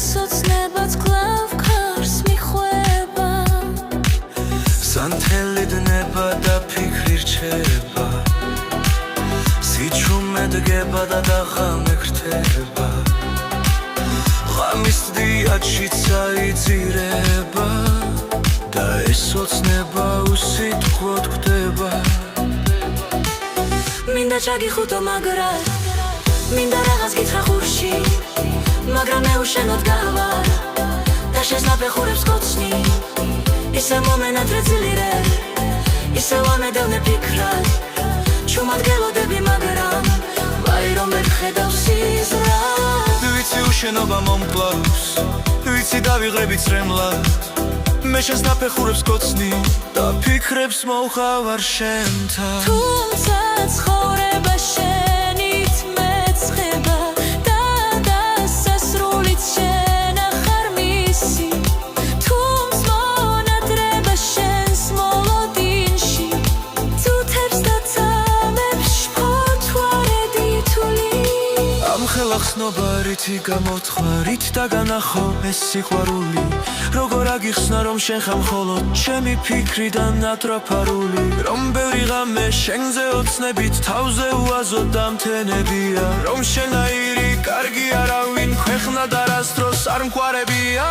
სოცნებაც კლავ ქარს მიხვება სანთელი დნება და ფიქრი რჩება სიჩუმე დგება და დაღამე ქრთება ღამის დიაჩი წაიძირება და ეს ოცნება უსიტყვოდ ხვდება მინდა ჩაგიხუტო მაგრად მინდა რაღაც გითხრა ხურში მაგრამ მეუშენოდ გავარ და შესნაფეხურებს კოცნი ისე მომენატრე ძილირე ისე ვამედოვნე ფიქრად ჩუმად გელოდები მაგრამ ვაი რომ ვერ ხედავ სიზრად ვიცი უშენობა მომკლავს ვიცი დავიღები წრემლად მე შესნაფეხურებს კოცნი და ფიქრებს მოვხავარ შენთან თუმცა ცხოვრება შენით მეწყება და დასასრულიც შენ ახარ მისი თუმც მონატრება შენს მოლოდინში წუთებს და წამებს შფოთვარე თული ამ ხელახსნობა რითი გამოთხვა რით დაგანახო ეს სიყვარული როგორ აგიხსნა რომ შენ ხარ მხოლოდ ჩემი ფიქრიდან ნატრაფარული რომ ბევრი ღამე შენზე ოცნებით თავზე უაზო დამთენებია რომ შენაირი კარგი არავინ ქვეყნად არასდროს არ მყარებია